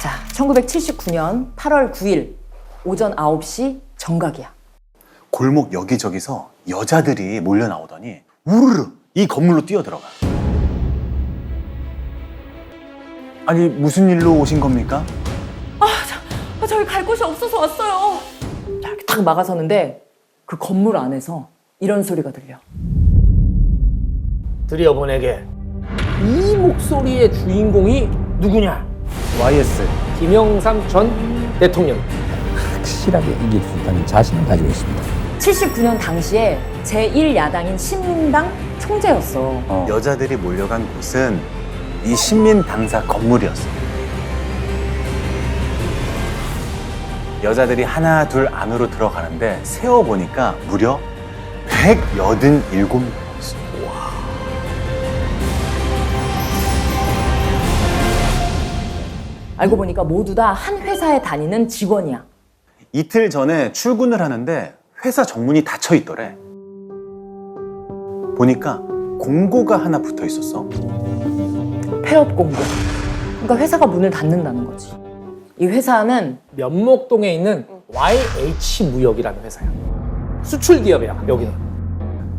자, 1979년 8월 9일 오전 9시 정각이야. 골목 여기저기서 여자들이 몰려 나오더니 우르르 이 건물로 뛰어들어가. 아니 무슨 일로 오신 겁니까? 저기 갈 곳이 없어서 왔어요. 자, 이렇게 딱 막아서는데 그 건물 안에서 이런 소리가 들려. 드리어본에게 이 목소리의 주인공이 누구냐? YS 김영삼 전 대통령. 확실하게 이길 수 있다는 자신을 가지고 있습니다. 79년 당시에 제1야당인 신민당 총재였어. 여자들이 몰려간 곳은 이 신민당사 건물이었어. 여자들이 하나 둘 안으로 들어가는데 세어보니까 무려 187명이었어. 알고 보니까 모두 다 한 회사에 다니는 직원이야. 이틀 전에 출근을 하는데 회사 정문이 닫혀 있더래. 보니까 공고가 하나 붙어 있었어. 폐업 공고. 그러니까 회사가 문을 닫는다는 거지. 이 회사는 면목동에 있는 YH 무역이라는 회사야. 수출 기업이야, 여기는.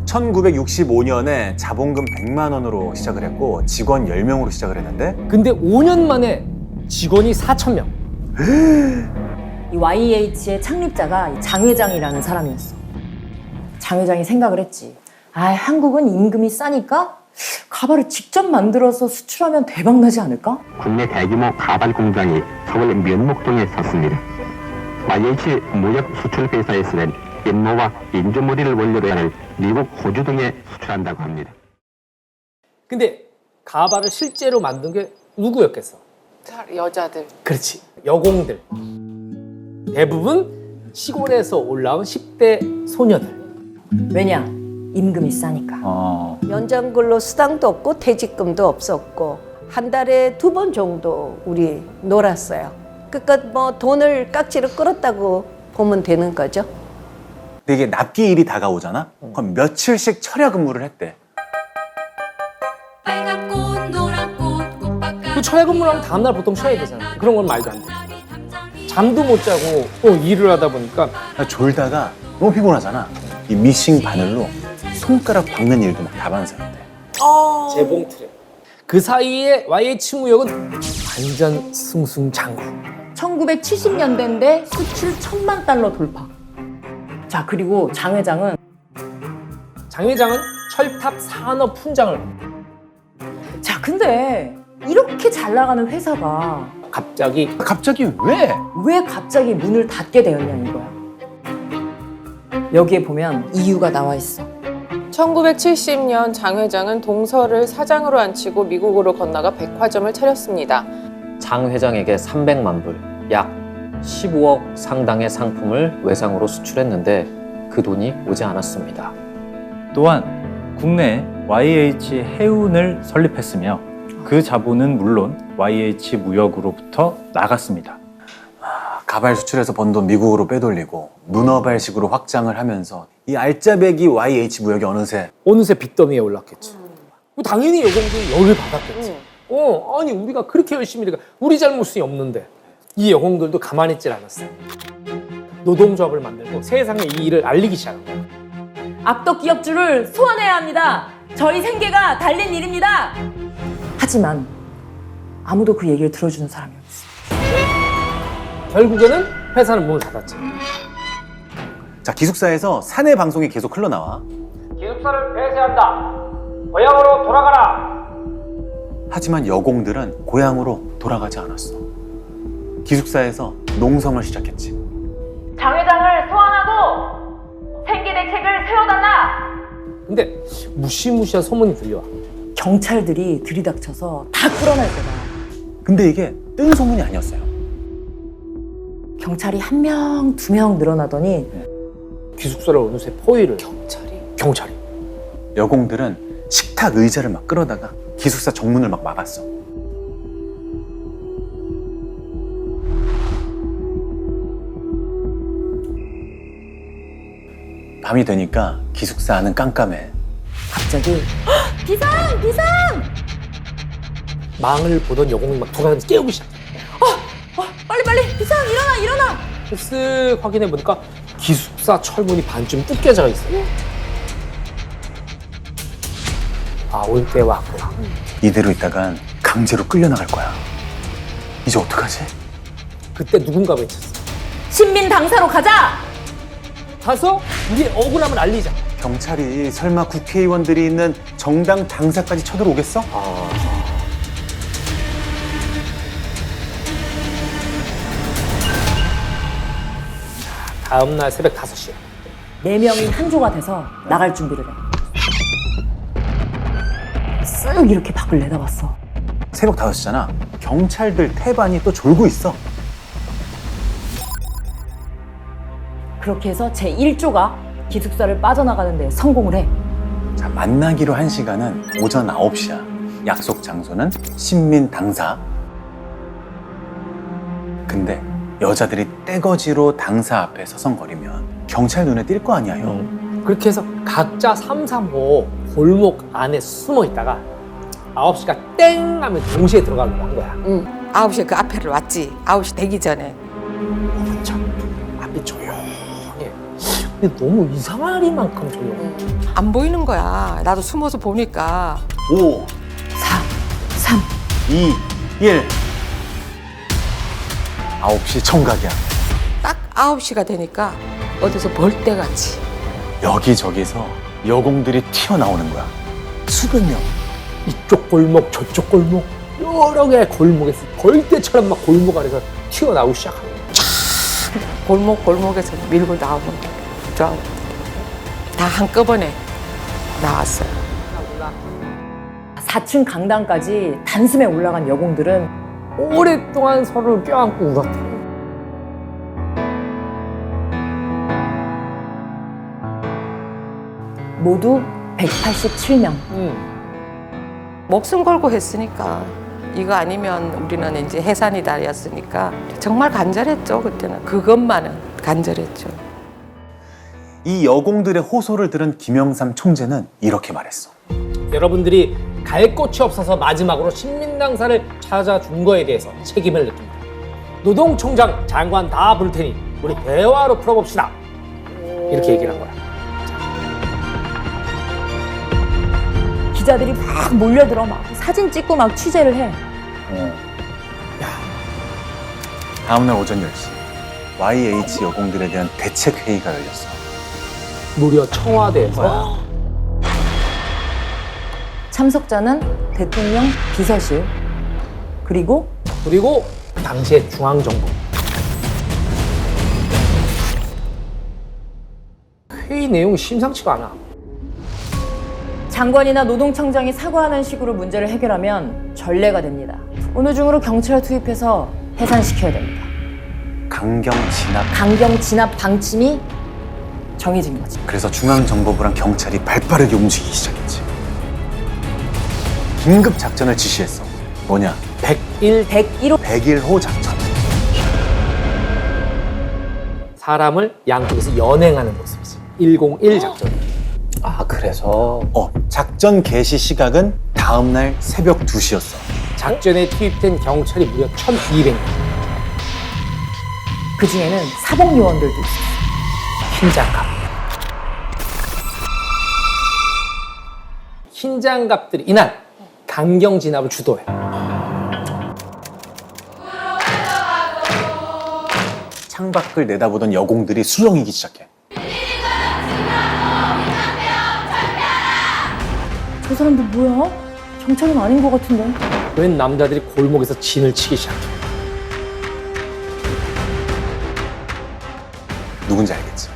1965년에 자본금 100만 원으로 시작을 했고 직원 10명으로 시작을 했는데 근데 5년 만에 직원이 4,000명. 이 YH의 창립자가 이 장 회장이라는 사람이었어. 장 회장이 생각을 했지. 한국은 임금이 싸니까 가발을 직접 만들어서 수출하면 대박 나지 않을까? 국내 대규모 가발 공장이 서울 면목동에 섰습니다. YH 무역 수출 회사에서는 연모와 인조머리를 원료로 하는 미국, 호주 등에 수출한다고 합니다. 근데 가발을 실제로 만든 게 누구였겠어? 여자들. 그렇지. 여공들. 대부분 시골에서 올라온 10대 소녀들. 왜냐? 임금이 싸니까. 연장근로 수당도 없고 퇴직금도 없었고 한 달에 2번 정도 우리 놀았어요. 그러니까 뭐 돈을 깍지로 끌었다고 보면 되는 거죠. 근데 이게 납기일이 다가오잖아? 그럼 며칠씩 철야 근무를 했대. 빨간 꽃 노란 꽃 꽃밭 그 철야 근무를 하면 다음날 보통 쉬어야 되잖아. 그런 건 말도 안 돼. 잠도 못 자고 또 일을 하다 보니까 졸다가 너무 피곤하잖아. 이 미싱 바늘로 손가락 박는 일도 막 다반사였대. 재봉틀에. 그 사이에 YH 무역은 완전 승승장구. 1970년대인데 수출 1,000만 달러 돌파. 자, 그리고 장 회장은 장 회장은 철탑 산업 훈장을 자, 근데 이렇게 잘 나가는 회사가 갑자기 왜? 갑자기 문을 닫게 되었냐 이거야. 여기에 보면 이유가 나와 있어. 1970년 장 회장은 동서를 사장으로 앉히고 미국으로 건너가 백화점을 차렸습니다. 장 회장에게 300만 불, 약 15억 상당의 상품을 외상으로 수출했는데 그 돈이 오지 않았습니다. 또한 국내 YH 해운을 설립했으며 그 자본은 물론 YH 무역으로부터 나갔습니다. 가발 수출해서 번 돈 미국으로 빼돌리고 문어발식으로 확장을 하면서 이 알짜배기 YH 무역이 어느새 빚더미에 올랐겠지. 당연히 여공들이 열을 받았겠지. 아니 우리가 그렇게 열심히 일하니까 우리 잘못이 없는데 이 여공들도 가만히 있질 않았어요. 노동조합을 만들고 세상에 이 일을 알리기 시작한 거야. 악덕 기업주를 소환해야 합니다. 저희 생계가 달린 일입니다. 하지만 아무도 그 얘기를 들어주는 사람이 없어. 결국에는 회사는 문을 닫았지. 자, 기숙사에서 사내 방송이 계속 흘러나와. 기숙사를 폐쇄한다. 고향으로 돌아가라. 하지만 여공들은 고향으로 돌아가지 않았어. 기숙사에서 농성을 시작했지. 장 회장을 소환하고 생계 대책을 세워달라. 근데 무시무시한 소문이 들려와. 경찰들이 들이닥쳐서 다 끌어낼 거다. 근데 이게 뜬 소문이 아니었어요. 경찰이 1명, 2명 늘어나더니 기숙사를 어느새 포위를. 경찰이. 여공들은 식탁 의자를 막 끌어다가 기숙사 정문을 막 막았어. 밤이 되니까 기숙사 안은 깜깜해. 갑자기 비상! 비상! 망을 보던 여공이 막 돌아다니면서 깨우기 시작해. 쓱 확인해 보니까 기숙사 철문이 반쯤 뜯겨져 있어요. 아, 올 때 왔구나. 이대로 있다간 강제로 끌려나갈 거야. 이제 어떡하지? 그때 누군가 외쳤어. 신민 당사로 가자! 가서 우리의 억울함을 알리자. 경찰이 설마 국회의원들이 있는 정당 당사까지 쳐들어오겠어? 다음 날 새벽 5시에 4명이 한 조가 돼서 나갈 준비를 해. 쓱 이렇게 밖을 내다봤어. 새벽 5시잖아. 경찰들 태반이 또 졸고 있어. 그렇게 해서 제1조가 기숙사를 빠져나가는 데 성공을 해. 자, 만나기로 한 시간은 오전 9시야. 약속 장소는 신민 당사. 근데 여자들이 떼거지로 당사 앞에 서성거리면 경찰 눈에 띌 거 아니야, 형. 그렇게 해서 각자 335 골목 안에 숨어 있다가 9시가 땡 하면 동시에 들어가려고 한 거야. 9시에 그 앞에를 왔지. 9시 되기 전에. 참 앞이 조용해. 근데 너무 이상하리만큼 조용해. 안 보이는 거야. 나도 숨어서 보니까. 5, 4, 3. 2, 1. 9시 청각이야. 딱 9시가 되니까 어디서 벌떼 같이. 여기저기서 여공들이 튀어나오는 거야. 수백 명. 이쪽 골목 저쪽 골목 여러 개의 골목에서 벌떼처럼 막 골목 안에서 튀어나오기 시작하는 거야. 골목에서 밀고 나오는 거. 다 한꺼번에 나왔어요. 4층 강당까지 단숨에 올라간 여공들은 오랫동안 서로를 껴안고 울었대. 모두 187명. 목숨 걸고 했으니까. 이거 아니면 우리는 이제 해산이다였으니까 정말 간절했죠. 그때는 그것만은 간절했죠. 이 여공들의 호소를 들은 김영삼 총재는 이렇게 말했어. 여러분들이 갈 곳이 없어서 마지막으로 신민당사를 찾아준 거에 대해서 책임을 느낍니다. 노동총장, 장관 다 부를 테니 우리 대화로 풀어봅시다. 이렇게 얘기를 한 거야. 기자들이 막 몰려들어 막 사진 찍고 막 취재를 해. 다음날 오전 10시 YH 여공들에 대한 대책회의가 열렸어. 무려 청와대에서 참석자는 대통령 비서실 그리고 당시의 중앙정부. 회의 내용이 심상치가 않아. 장관이나 노동청장이 사과하는 식으로 문제를 해결하면 전례가 됩니다. 어느 중으로 경찰을 투입해서 해산시켜야 됩니다. 강경 진압 방침이 정해진 거지. 그래서 중앙정보부랑 경찰이 발빠르게 움직이기 시작했지. 긴급 작전을 지시했어. 뭐냐? 101호 작전. 사람을 양쪽에서 연행하는 모습이지. 101 작전. 아, 그래서 작전 개시 시각은 다음날 새벽 2시였어. 작전에 투입된 경찰이 무려 1,200명. 그 중에는 사복 요원들도 있었어. 흰장갑. 흰장갑들이 이날 강경 진압을 주도해. 창밖을 내다보던 여공들이 수렁이기 시작해. 저 사람들 뭐야? 경찰은 아닌 것 같은데. 웬 남자들이 골목에서 진을 치기 시작해. 누군지 알겠지?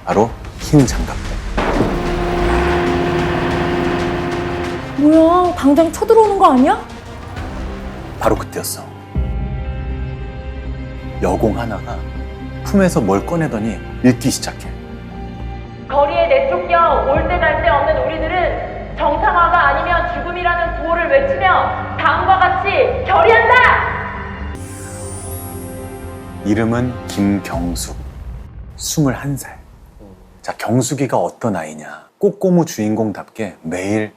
바로 흰 장갑들. 뭐야? 당장 쳐들어오는 거 아니야? 바로 그때였어. 여공 하나가 품에서 뭘 꺼내더니 읽기 시작해. 거리에 내쫓겨 올 때 갈 데 없는 우리들은 정상화가 아니면 죽음이라는 구호를 외치며 다음과 같이 결의한다! 이름은 김경숙. 21살. 자, 경숙이가 어떤 아이냐. 꼬꼬무 주인공답게 매일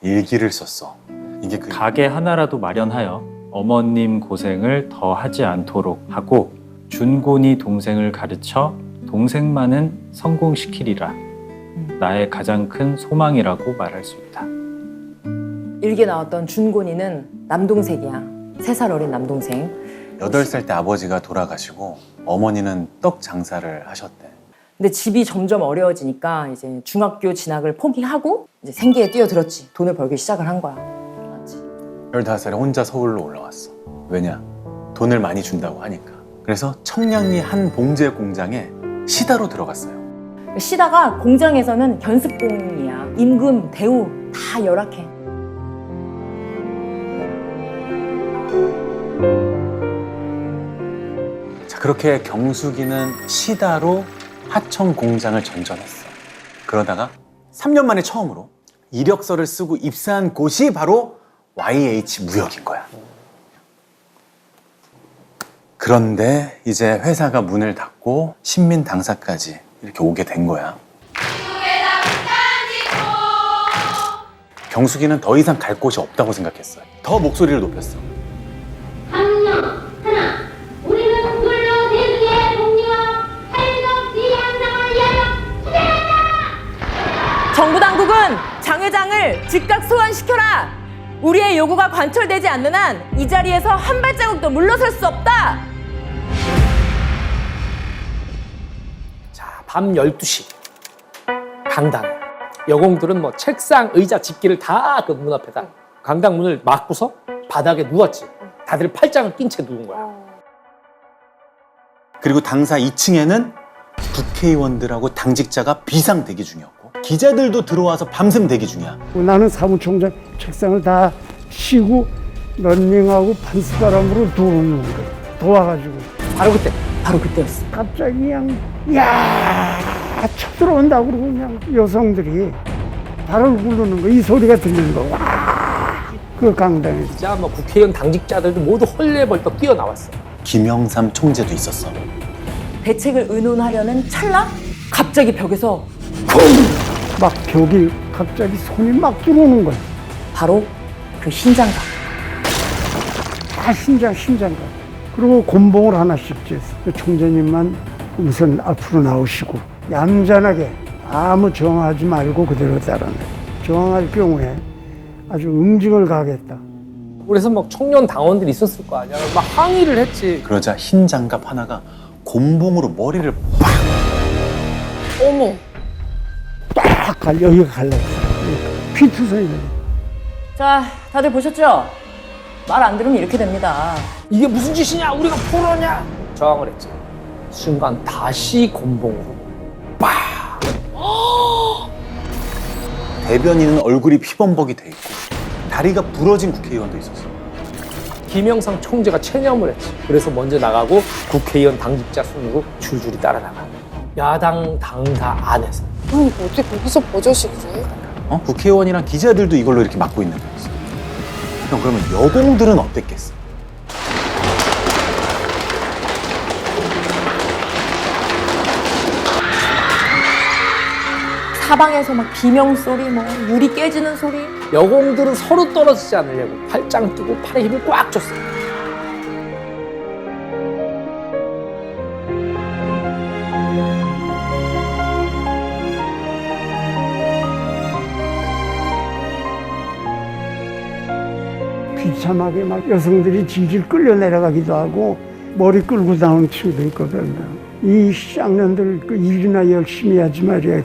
일기를 썼어. 이게 가게 하나라도 마련하여 어머님 고생을 더 하지 않도록 하고 준곤이 동생을 가르쳐 동생만은 성공시키리라. 나의 가장 큰 소망이라고 말할 수 있다. 일기에 나왔던 준곤이는 남동생이야. 3살 어린 남동생. 8살 때 아버지가 돌아가시고 어머니는 떡 장사를 하셨대. 근데 집이 점점 어려워지니까 이제 중학교 진학을 포기하고 이제 생계에 뛰어들었지. 돈을 벌기 시작을 한 거야. 맞지? 15살에 혼자 서울로 올라왔어. 왜냐? 돈을 많이 준다고 하니까. 그래서 청량리 한 봉제 공장에 시다로 들어갔어요. 시다가 공장에서는 견습공이야. 임금, 대우 다 열악해. 자, 그렇게 경숙이는 시다로 하청 공장을 전전했어. 그러다가 3년 만에 처음으로 이력서를 쓰고 입사한 곳이 바로 YH 무역인 거야. 그런데 이제 회사가 문을 닫고 신민 당사까지 이렇게 오게 된 거야. 경숙이는 더 이상 갈 곳이 없다고 생각했어요. 더 목소리를 높였어. 우리는 근로 대중의 복리와 사회적 지위 향상을 위하여 투쟁한다! 정부 당국은 장 회장을 즉각 소환시켜라. 우리의 요구가 관철되지 않는 한 이 자리에서 한 발자국도 물러설 수 없다. 자, 밤 12시. 강당에. 여공들은 뭐 책상, 의자, 집기를 다 그 문 앞에다 강당 문을 막고서 바닥에 누웠지. 다들 팔짱을 낀 채 누운 거야. 그리고 당사 2층에는 국회의원들하고 당직자가 비상 대기 중이었고 기자들도 들어와서 밤샘 대기 중이야. 나는 사무총장 책상을 다 쉬고 런닝하고 반스바람으로 들어오는 거야. 도와가지고. 바로 그때였어. 갑자기 그냥 야 쳐들어온다고 그러고 그냥 여성들이 발을 굴르는 거, 이 소리가 들리는 거. 와, 그 강당에서. 진짜 뭐 국회의원 당직자들도 모두 헐레벌떡 뛰어나왔어. 김영삼 총재도 있었어. 대책을 의논하려는 찰나 갑자기 벽에서 막 벽이 갑자기 손이 막 들어오는 거야. 바로 그 흰장갑. 다 신장갑. 그리고 곤봉을 하나씩 쬐어. 그 총재님만 우선 앞으로 나오시고 얌전하게 아무 저항하지 말고 그대로 따라내. 저항할 경우에 아주 응징을 가하겠다. 그래서 막 청년 당원들이 있었을 거 아니야. 막 항의를 했지. 그러자 흰 장갑 하나가 곤봉으로 머리를 팍! 어머. 딱 여기가 갈라졌어. 피투성이 돼. 자, 다들 보셨죠? 말 안 들으면 이렇게 됩니다. 이게 무슨 짓이냐? 우리가 포로냐? 저항을 했지. 순간 다시 곤봉으로 빡! 대변인은 얼굴이 피범벅이 돼 있고 다리가 부러진 국회의원도 있었어. 김영삼 총재가 체념을 했지. 그래서 먼저 나가고 국회의원 당직자 순으로 줄줄이 따라 나가. 야당 당사 안에서. 어떻게 거기서 버젓이 그래? 국회의원이랑 기자들도 이걸로 이렇게 막고 있는 거였어. 형, 그러면 여공들은 어땠겠어? 사방에서 막 비명 소리, 뭐 유리 깨지는 소리. 여공들은 서로 떨어지지 않으려고 팔짱 끼고 팔에 힘을 꽉 줬어. 비참하게 막 여성들이 질질 끌려 내려가기도 하고 머리 끌고 나오는 친구도 있거든요. 이 쌍년들 그 일이나 열심히 하지 말이야.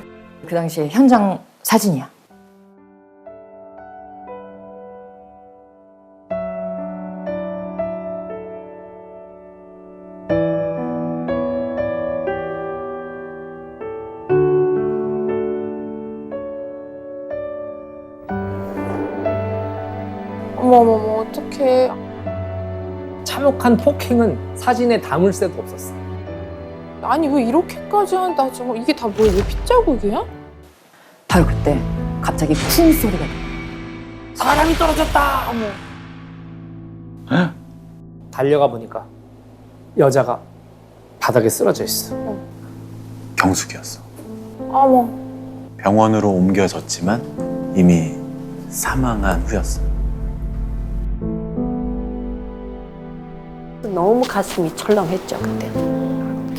그 당시에 현장 사진이야. 어머머머, 어떡해. 참혹한 폭행은 사진에 담을 새도 없었어. 아니, 왜 이렇게까지 한다, 저거. 이게 다 뭐야? 왜 핏자국이야? 바로 그때 갑자기 쿵 소리가 나. 사람이 떨어졌다! 어머. 달려가 보니까 여자가 바닥에 쓰러져 있어. 경숙이었어. 어머. 병원으로 옮겨졌지만 이미 사망한 후였어. 너무 가슴이 철렁했죠, 그때.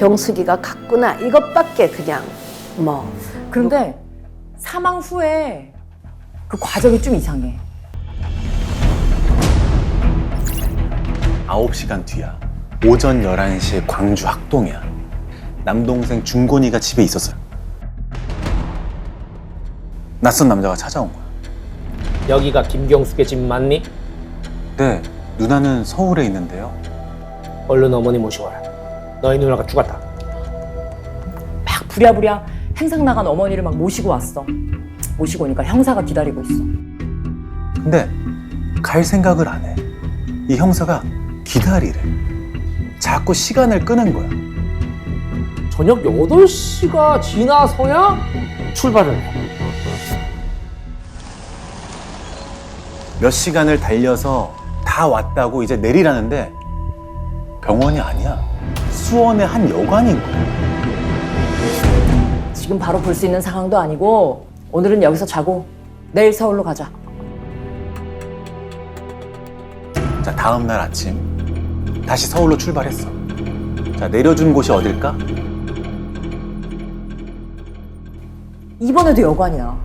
경숙이가 갔구나 이것밖에 그냥 뭐. 그런데 사망 후에 그 과정이 좀 이상해. 9시간 뒤야. 오전 11시에 광주 학동이야. 남동생 중곤이가 집에 있었어요. 낯선 남자가 찾아온 거야. 여기가 김경숙의 집 맞니? 네, 누나는 서울에 있는데요. 얼른 어머니 모셔와라. 너희 누나가 죽었다. 막 부랴부랴 행상 나간 어머니를 막 모시고 왔어. 모시고 오니까 형사가 기다리고 있어. 근데 갈 생각을 안 해. 이 형사가 기다리래. 자꾸 시간을 끄는 거야. 저녁 8시가 지나서야 출발을 해. 몇 시간을 달려서 다 왔다고 이제 내리라는데 병원이 아니야. 수원의 한 여관인 거야. 지금 바로 볼 수 있는 상황도 아니고 오늘은 여기서 자고 내일 서울로 가자. 자, 다음 날 아침 다시 서울로 출발했어. 자, 내려준 곳이 어딜까? 이번에도 여관이야.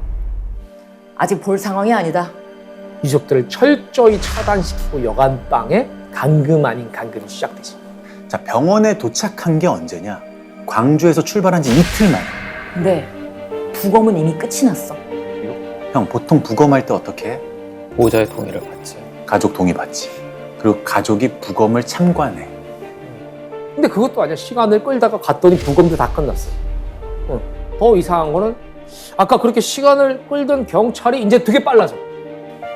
아직 볼 상황이 아니다. 이족들을 철저히 차단시키고 여간방에 감금 아닌 감금이 시작되지. 자, 병원에 도착한 게 언제냐? 광주에서 출발한 지 이틀 만에. 근데 부검은 이미 끝이 났어. 형, 보통 부검할 때 어떻게 해? 보호자의 동의를 받지. 가족 동의 받지. 그리고 가족이 부검을 참관해. 근데 그것도 아니야. 시간을 끌다가 갔더니 부검도 다 끝났어. 더 이상한 거는 아까 그렇게 시간을 끌던 경찰이 이제 되게 빨라져.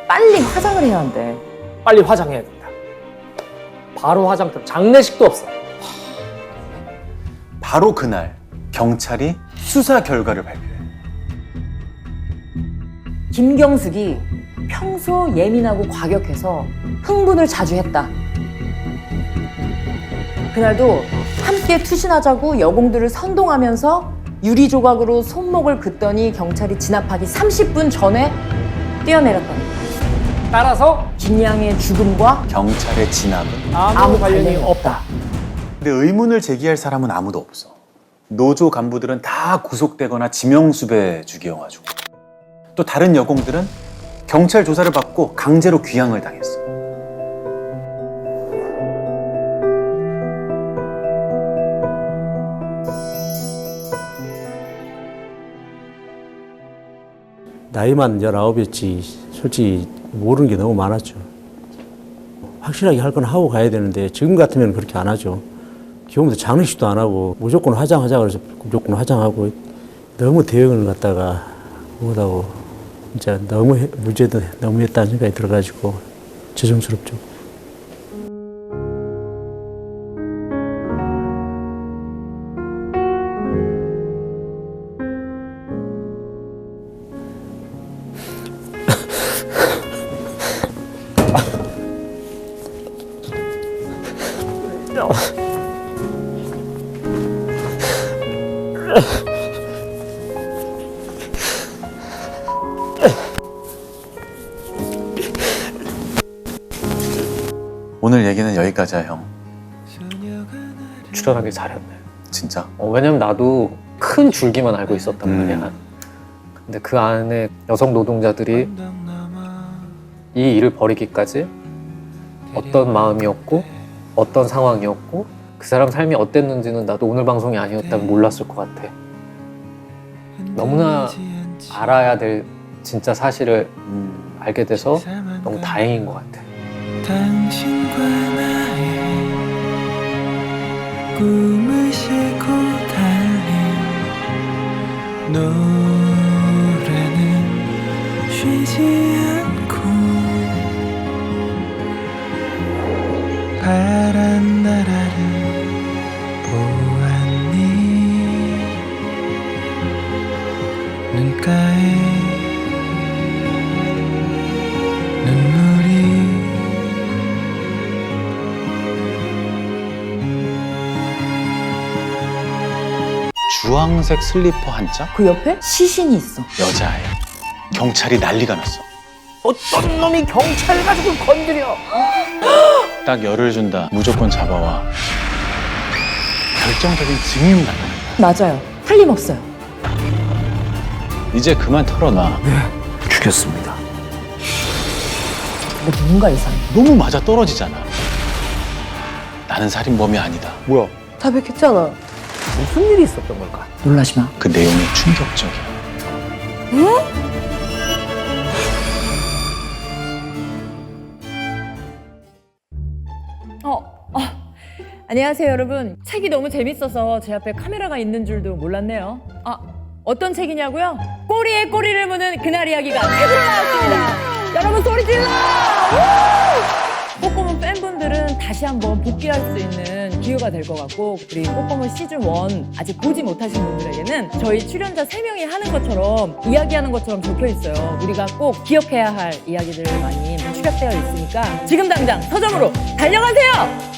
빨리 화장을 해야 한대. 빨리 화장해야 된다. 바로 화장, 장례식도 없어. 바로 그날 경찰이 수사 결과를 발표해. 김경숙이 평소 예민하고 과격해서 흥분을 자주 했다. 그날도 함께 투신하자고 여공들을 선동하면서 유리 조각으로 손목을 긋더니 경찰이 진압하기 30분 전에 뛰어내렸답니다. 따라서 김양의 죽음과 경찰의 진압은 아무 관련이 없다. 근데 의문을 제기할 사람은 아무도 없어. 노조 간부들은 다 구속되거나 지명수배 죽여가지고, 또 다른 여공들은 경찰 조사를 받고 강제로 귀향을 당했어. 나이만 19이었지 솔직히 모르는 게 너무 많았죠. 확실하게 할 건 하고 가야 되는데 지금 같으면 그렇게 안 하죠. 경우도 장례식도 안 하고 무조건 화장하자 그래서 무조건 화장하고 너무 대응을 갖다가 못하고 진짜 너무 무죄도 너무했다는 생각이 들어가지고 죄송스럽죠. 오늘 얘기는 여기까지야, 형. 출연하길 잘했네. 진짜? 왜냐면 나도 큰 줄기만 알고 있었단 말이야. 근데 그 안에 여성 노동자들이 이 일을 벌이기까지 어떤 마음이었고 어떤 상황이었고 그 사람 삶이 어땠는지는 나도 오늘 방송이 아니었다면 몰랐을 것 같아. 너무나 알아야 될 진짜 사실을 알게 돼서 너무 다행인 것 같아. 당신과 나의 꿈을 싣고 달린 노래는 쉬지 않고 파란 나라를 보았니 눈가에 눈물이 주황색 슬리퍼 한 짝? 그 옆에 시신이 있어. 여자애. 경찰이 난리가 났어. 어떤 놈이 경찰 가지고 건드려. 딱 열을 준다. 무조건 잡아와. 결정적인 징임 같다. 맞아요. 틀림없어요. 이제 그만 털어놔. 죽였습니다. 뭔가 이상해. 너무 맞아 떨어지잖아. 나는 살인범이 아니다. 뭐야? 다 밝혔잖아. 무슨 일이 있었던 걸까? 놀라지 마. 그 내용이 충격적이야. 안녕하세요, 여러분. 책이 너무 재밌어서 제 앞에 카메라가 있는 줄도 몰랐네요. 어떤 책이냐고요? 꼬리에 꼬리를 무는 그날 이야기가 책으로 나왔습니다. 여러분 소리 질러! 꼬꼬문 팬분들은 다시 한번 복귀할 수 있는 기회가 될 것 같고, 우리 꼬꼬문 시즌1 아직 보지 못하신 분들에게는 저희 출연자 3명이 하는 것처럼, 이야기하는 것처럼 적혀 있어요. 우리가 꼭 기억해야 할 이야기들 많이 추격되어 있으니까 지금 당장 서점으로 달려가세요!